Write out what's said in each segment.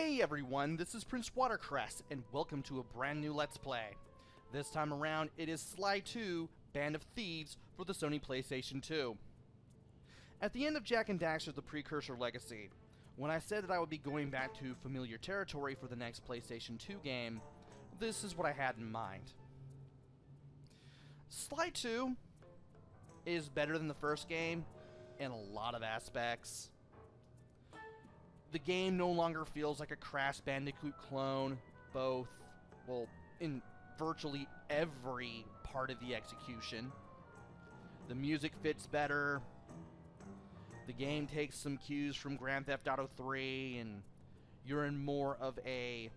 Hey everyone, this is PrinceWatercress, and welcome to a brand new Let's Play. This time around, it is Sly 2, Band of Thieves for the Sony PlayStation 2. At the end of Jak and Daxter, the Precursor Legacy, when I said that I would be going back to familiar territory for the next PlayStation 2 game, this is what I had in mind. Sly 2 is better than the first game in a lot of aspects. The game no longer feels like a Crash Bandicoot clone, in virtually every part of the execution. The music fits better. The game takes some cues from Grand Theft Auto 3, and you're in more of a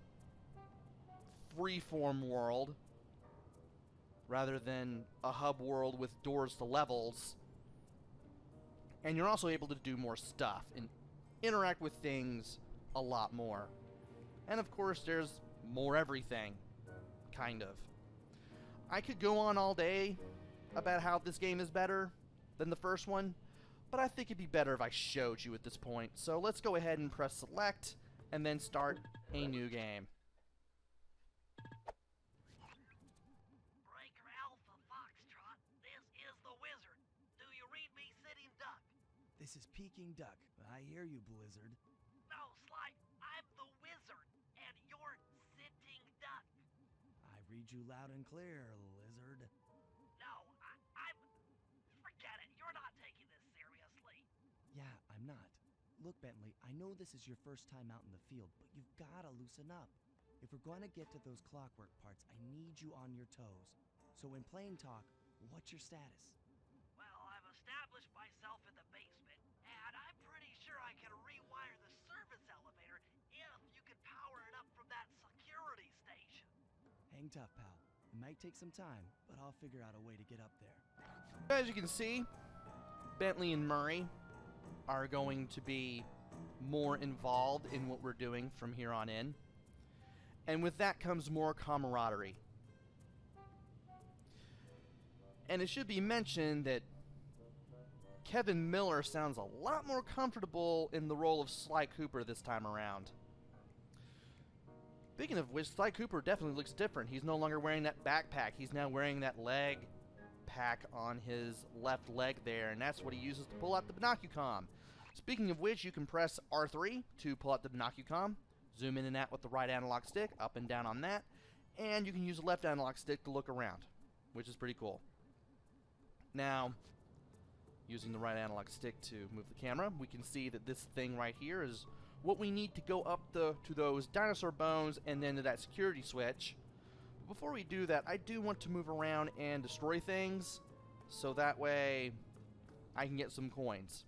freeform world rather than a hub world with doors to levels. And you're also able to do more stuff and interact with things a lot more. And of course, there's more everything, kind of. I could go on all day about how this game is better than the first one, but I think it'd be better if I showed you at this point. So let's go ahead and press select and then start a new game. Breaker Alpha Foxtrot, this is the Wizard. Do you read me, Sitting Duck? This is Peking Duck. I hear you, Blizzard. No, Sly, I'm the Wizard, and you're Sitting Duck. I read you loud and clear, Lizard. No, I'm... Forget it, you're not taking this seriously. Yeah, I'm not. Look, Bentley, I know this is your first time out in the field, but you've gotta loosen up. If we're going to get to those clockwork parts, I need you on your toes. So when playing talk, what's your status? Well, I've established myself in the basement, and I'm pretty sure I can rewire the service elevator if you can power it up from that security station. Hang tough, pal. It might take some time, but I'll figure out a way to get up there. As you can see, Bentley and Murray are going to be more involved in what we're doing from here on in. And with that comes more camaraderie. And it should be mentioned that Kevin Miller sounds a lot more comfortable in the role of Sly Cooper this time around. Speaking of which, Sly Cooper definitely looks different. He's no longer wearing that backpack. He's now wearing that leg pack on his left leg there, and that's what he uses to pull out the binocucom. Speaking of which, you can press R3 to pull out the binocucom, zoom in and out with the right analog stick, up and down on that, and you can use the left analog stick to look around, which is pretty cool. Now, using the right analog stick to move the camera, we can see that this thing right here is what we need to go up to those dinosaur bones and then to that security switch. But before we do that, I do want to move around and destroy things, so that way I can get some coins.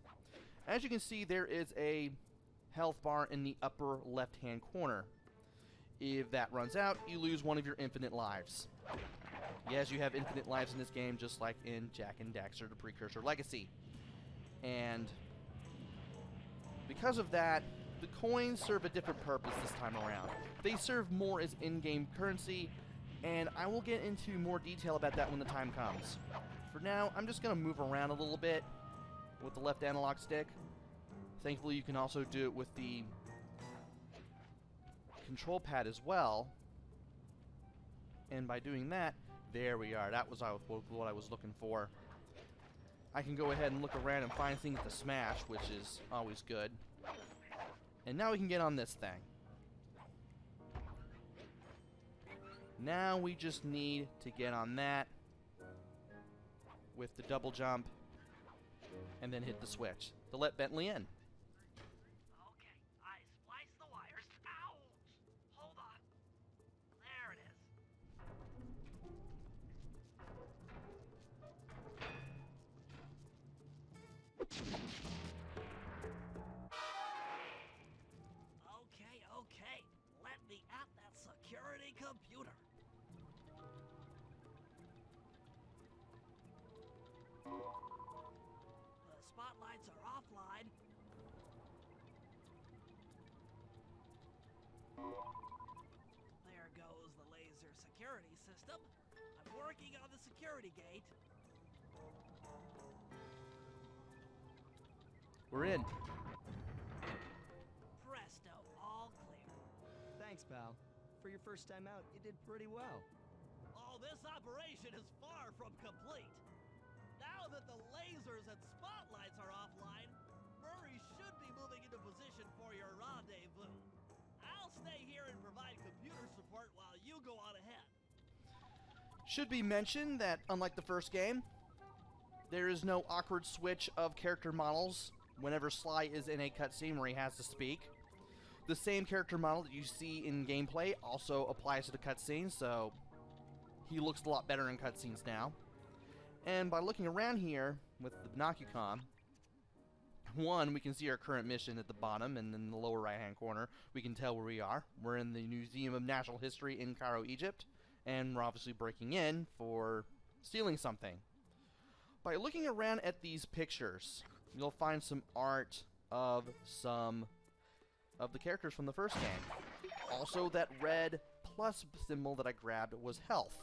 As you can see, there is a health bar in the upper left-hand corner. If that runs out, you lose one of your infinite lives. Yes, you have infinite lives in this game, just like in Jak and Daxter, the Precursor Legacy. And because of that, the coins serve a different purpose this time around. They serve more as in-game currency, and I will get into more detail about that when the time comes. For now, I'm just going to move around a little bit with the left analog stick. Thankfully, you can also do it with the control pad as well. And by doing that, there we are. That was what I was looking for. I can go ahead and look around and find things to smash, which is always good. And now we can get on this thing. Now we just need to get on that with the double jump and then hit the switch to let Bentley in. Okay, I spliced the wires. Ouch! Hold on. There it is. Okay, let me at that security computer. The spotlights are offline. There goes the laser security system. I'm working on the security gate. We're in. Presto, all clear. Thanks, pal. For your first time out, you did pretty well. Oh, this operation is far from complete. Now that the lasers and spotlights are offline, Murray should be moving into position for your rendezvous. I'll stay here and provide computer support while you go on ahead. Should be mentioned that, unlike the first game, there is no awkward switch of character models whenever Sly is in a cutscene where he has to speak. The same character model that you see in gameplay also applies to the cutscene, so he looks a lot better in cutscenes now. And by looking around here with the Binocucom, one, we can see our current mission at the bottom, and in the lower right-hand corner, we can tell where we are. We're in the Museum of Natural History in Cairo, Egypt, and we're obviously breaking in for stealing something. By looking around at these pictures, you'll find some art of some of the characters from the first game. Also, that red plus symbol that I grabbed was health.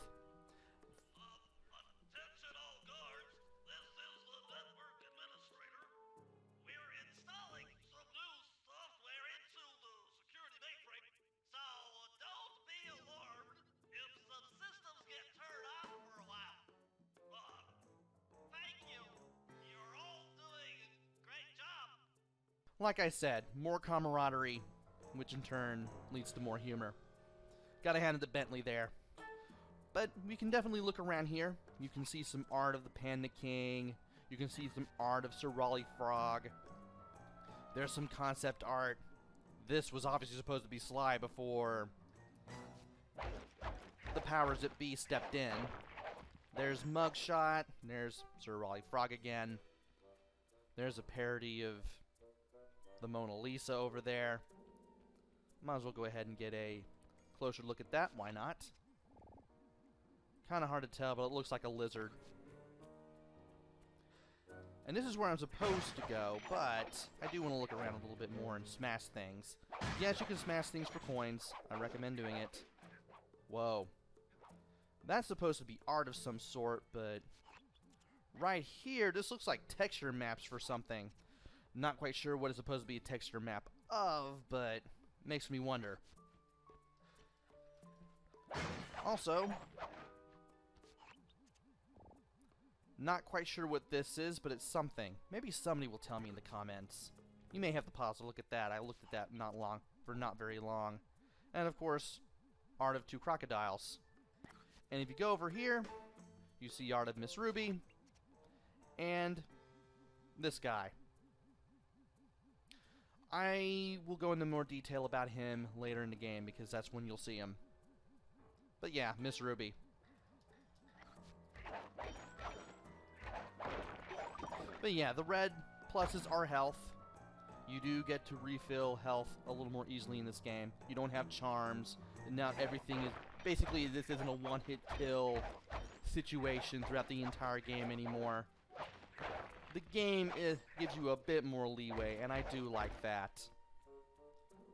Attention all guards, this is the network administrator. We're installing some new software into the security mainframe, so don't be alarmed if some systems get turned off for a while. Thank you. You're all doing a great job. Like I said, more camaraderie, which in turn leads to more humor. Gotta hand it to Bentley there. But we can definitely look around here. You can see some art of the Panda King. You can see some art of Sir Raleigh Frog. There's some concept art. This was obviously supposed to be Sly before the powers that be stepped in. There's Mugshot. There's Sir Raleigh Frog again. There's a parody of the Mona Lisa over there. Might as well go ahead and get a closer look at that. Why not? Kind of hard to tell, but it looks like a lizard. And this is where I'm supposed to go, but I do want to look around a little bit more and smash things. Yes, you can smash things for coins. I recommend doing it. Whoa. That's supposed to be art of some sort, but right here, this looks like texture maps for something. Not quite sure what it's supposed to be a texture map of, but makes me wonder. Also, not quite sure what this is, but it's something. Maybe somebody will tell me in the comments. You may have to pause to look at that. I looked at that not very long. And of course, art of two crocodiles. And if you go over here, you see art of Miss Ruby and this guy. I will go into more detail about him later in the game because that's when you'll see him. But yeah, Miss Ruby. But yeah, the red pluses are health. You do get to refill health a little more easily in this game. You don't have charms. And now everything is... Basically, this isn't a one-hit kill situation throughout the entire game anymore. The game gives you a bit more leeway, and I do like that.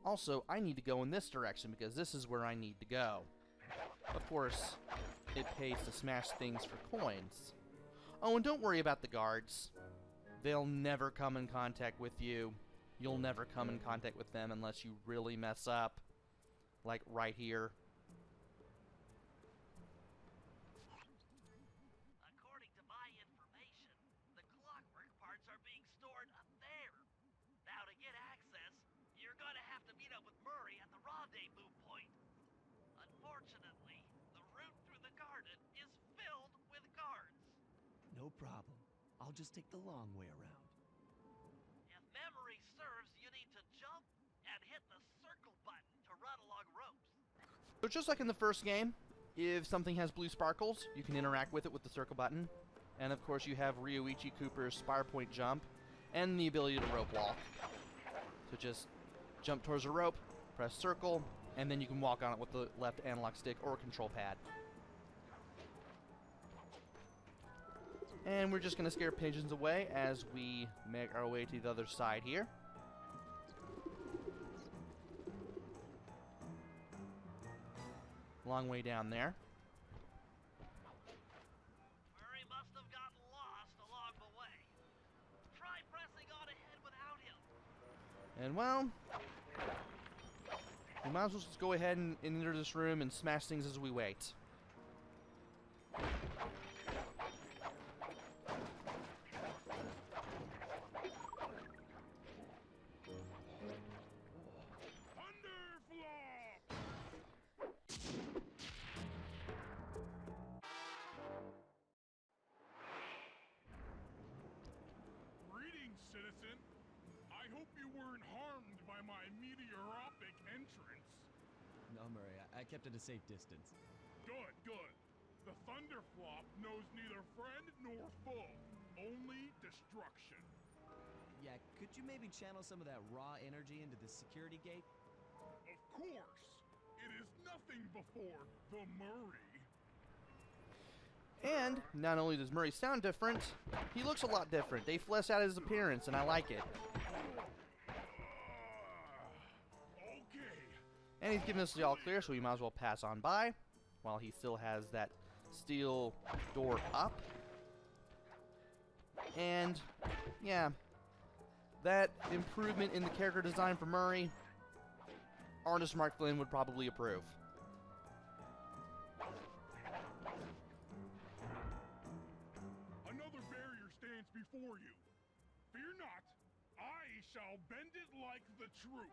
Also, I need to go in this direction because this is where I need to go. Of course, it pays to smash things for coins. Oh, and don't worry about the guards. They'll never come in contact with you. You'll never come in contact with them unless you really mess up. Like right here. According to my information, the clockwork parts are being stored up there. Now to get access, you're gonna have to meet up with Murray at the rendezvous point. Unfortunately, the route through the garden is filled with guards. No problem. I'll just take the long way around. If memory serves, you need to jump and hit the circle button to run along ropes. So just like in the first game, if something has blue sparkles, you can interact with it with the circle button. And of course you have Ryoichi Cooper's Spire Point Jump, and the ability to rope walk. So just jump towards a rope, press circle, and then you can walk on it with the left analog stick or control pad. And we're just going to scare pigeons away as we make our way to the other side here. Long way down there. Murray must have gotten lost along the way. Try pressing on ahead without him. And well, We might as well just go ahead and enter this room and smash things as we wait. Greetings, citizen. I hope you weren't harmed by my meteoropic entrance. No, Murray, I kept at a safe distance. Good, good. The Thunderflop knows neither friend nor foe, only destruction. Yeah, could you maybe channel some of that raw energy into the security gate? Of course. It is nothing before the Murray. And not only does Murray sound different, he looks a lot different. They flesh out his appearance, and I like it. Okay. And he's giving us the all clear, so we might as well pass on by while he still has that steel door up. And yeah, that improvement in the character design for Murray, artist Mark Flynn would probably approve. Another barrier stands before you. Fear not, I shall bend it like the truth.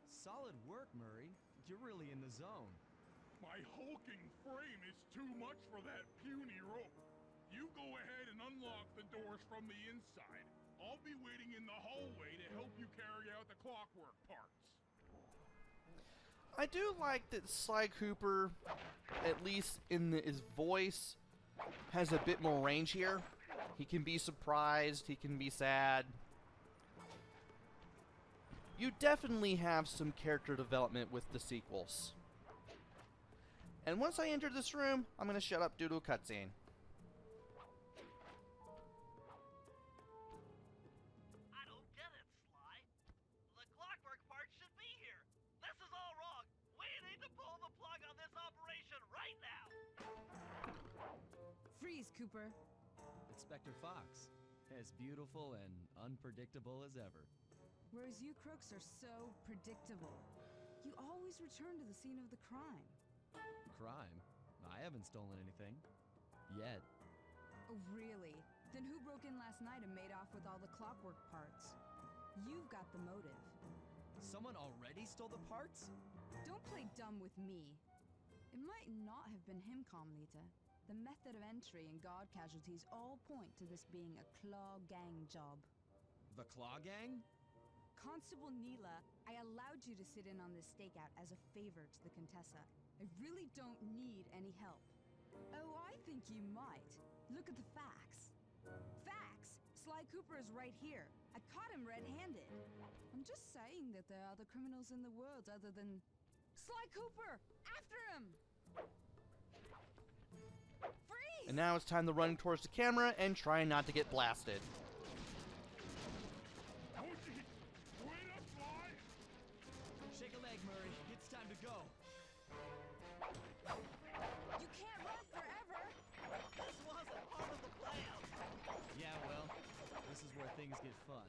Solid work, Murray. You're really in the zone. My hulking frame is too much for that puny rope. You go ahead and unlock the doors from the inside. I'll be waiting in the hallway to help you carry out the clockwork parts. I do like that Sly Cooper, at least in his voice, has a bit more range here. He can be surprised, he can be sad. You definitely have some character development with the sequels. And once I enter this room, I'm going to shut up due to a cutscene. I don't get it, Sly. The clockwork part should be here. This is all wrong. We need to pull the plug on this operation right now. Freeze, Cooper. Inspector Fox, as beautiful and unpredictable as ever. Whereas you crooks are so predictable. You always return to the scene of the crime. Crime? I haven't stolen anything. Yet. Oh, really? Then who broke in last night and made off with all the clockwork parts? You've got the motive. Someone already stole the parts? Don't play dumb with me. It might not have been him, Carmelita. The method of entry and guard casualties all point to this being a Claw Gang job. The Claw Gang? Constable Neela, I allowed you to sit in on this stakeout as a favor to the Contessa. I really don't need any help. Oh, I think you might. Look at the facts. Facts? Sly Cooper is right here. I caught him red-handed. I'm just saying that there are other criminals in the world other than... Sly Cooper! After him! Freeze! And now it's time to run towards the camera and try not to get blasted. Wait up, Sly! Shake a leg, Murray. It's time to go. You can't run forever! This wasn't part of the plan. Yeah, well, this is where things get fun.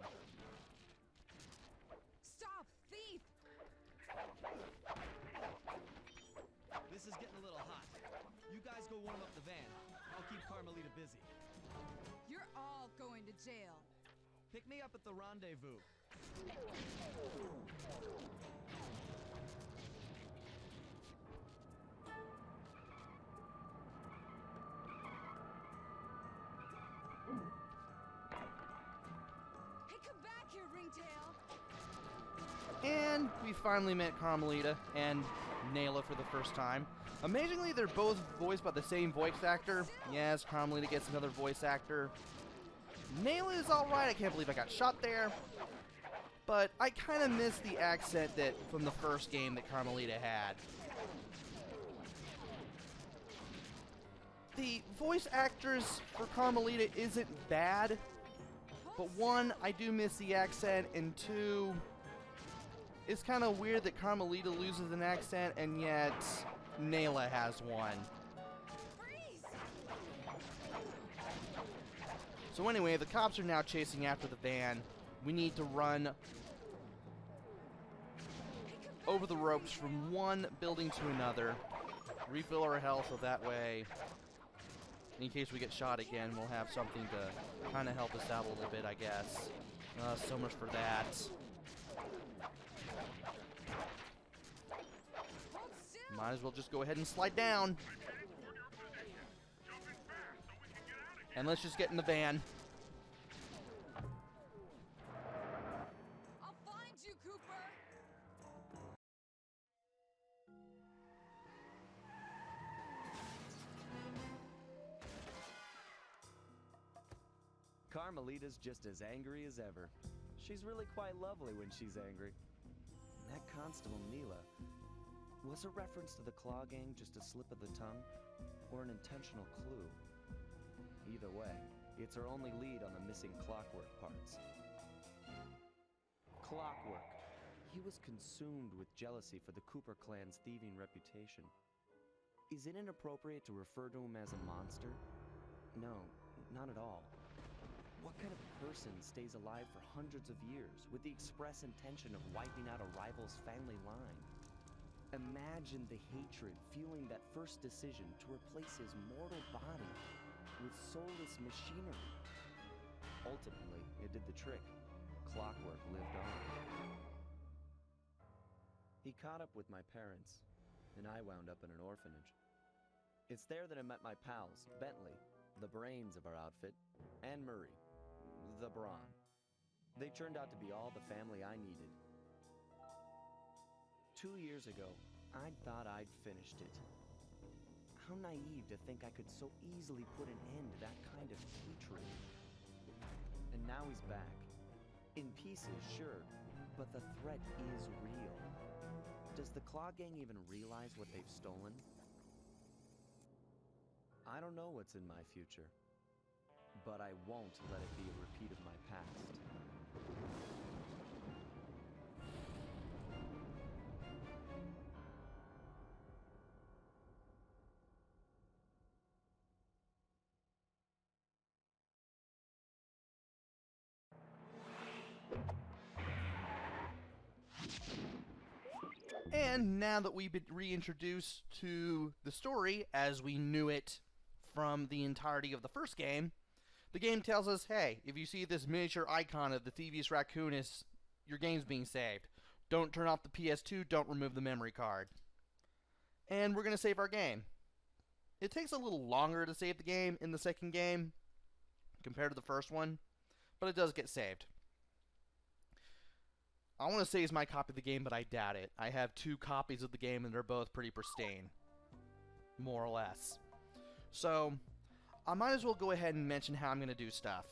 Stop! Thief! This is getting a little hot. You guys go warm up the van. I'll keep Carmelita busy. You're all going to jail. Pick me up at the rendezvous. Hey, come back here, Ringtail! And we finally met Carmelita and Nayla for the first time. Amazingly, they're both voiced by the same voice actor. Yes, Carmelita gets another voice actor. Nayla is alright, I can't believe I got shot there. But I kind of miss the accent that from the first game that Carmelita had. The voice actors for Carmelita isn't bad, but one, I do miss the accent, and two, it's kind of weird that Carmelita loses an accent and yet Nayla has one. Freeze! So anyway, the cops are now chasing after the van. We need to run over the ropes from one building to another, refill our health so that way, in case we get shot again, we'll have something to kind of help us out a little bit, I guess. So much for that. Might as well just go ahead and slide down. And let's just get in the van. I'll find you, Cooper. Carmelita's just as angry as ever. She's really quite lovely when she's angry. That Constable Neela, was a reference to the Claw Gang just a slip of the tongue, or an intentional clue? Either way, it's our only lead on the missing Clockwork parts. Clockwork. He was consumed with jealousy for the Cooper clan's thieving reputation. Is it inappropriate to refer to him as a monster? No, not at all. What kind of person stays alive for hundreds of years with the express intention of wiping out a rival's family line? Imagine the hatred fueling that first decision to replace his mortal body with soulless machinery. Ultimately, it did the trick. Clockwork lived on. He caught up with my parents, and I wound up in an orphanage. It's there that I met my pals, Bentley, the brains of our outfit, and Murray, the brawn. They turned out to be all the family I needed. 2 years ago, I thought I'd finished it. How naive to think I could so easily put an end to that kind of hatred. And now he's back. In pieces, sure, but the threat is real. Does the Claw Gang even realize what they've stolen? I don't know what's in my future, but I won't let it be a repeat of my past. And now that we've been reintroduced to the story as we knew it from the entirety of the first game, the game tells us, hey, if you see this miniature icon of the Thieves raccoon, your game's being saved. Don't turn off the PS2, don't remove the memory card. And we're going to save our game. It takes a little longer to save the game in the second game compared to the first one, but it does get saved. I want to say it's my copy of the game, but I doubt it. I have 2 copies of the game, and they're both pretty pristine. More or less. So, I might as well go ahead and mention how I'm going to do stuff.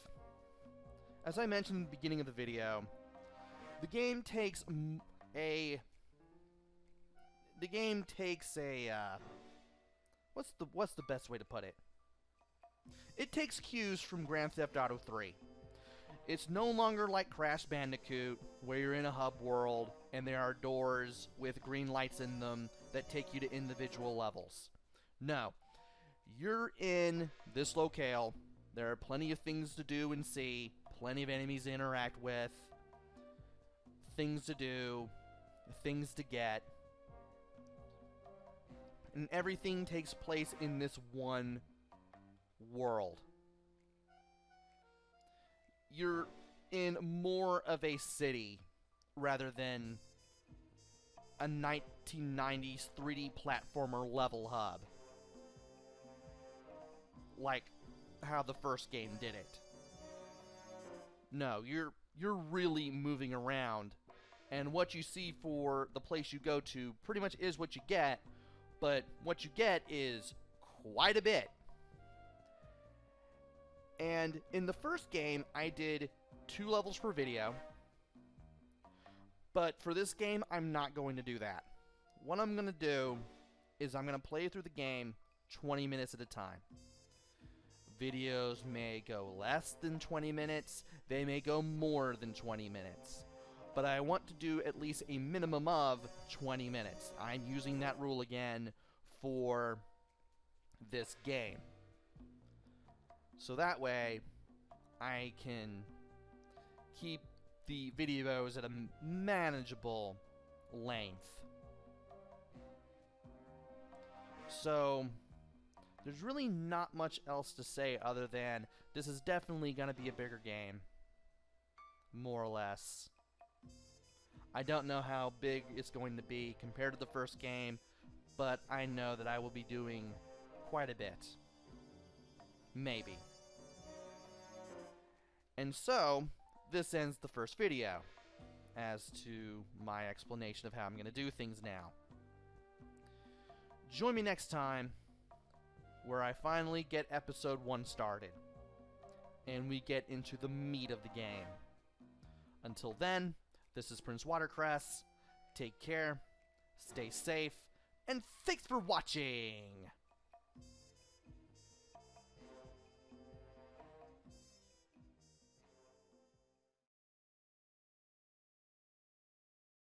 As I mentioned in the beginning of the video, the game takes what's the best way to put it? It takes cues from Grand Theft Auto 3. It's no longer like Crash Bandicoot, where you're in a hub world, and there are doors with green lights in them that take you to individual levels. No. You're in this locale, there are plenty of things to do and see, plenty of enemies to interact with, things to do, things to get, and everything takes place in this one world. You're in more of a city rather than a 1990s 3D platformer level hub, like how the first game did it. No, you're really moving around, and what you see for the place you go to pretty much is what you get, but what you get is quite a bit. And in the first game, I did 2 levels per video. But for this game, I'm not going to do that. What I'm going to do is I'm going to play through the game 20 minutes at a time. Videos may go less than 20 minutes. They may go more than 20 minutes. But I want to do at least a minimum of 20 minutes. I'm using that rule again for this game. So that way, I can keep the videos at a manageable length. So, there's really not much else to say other than this is definitely going to be a bigger game. More or less. I don't know how big it's going to be compared to the first game, but I know that I will be doing quite a bit. Maybe. And so, this ends the first video as to my explanation of how I'm going to do things now. Join me next time where I finally get episode 1 started and we get into the meat of the game. Until then, this is PrinceWatercress. Take care, stay safe, and thanks for watching!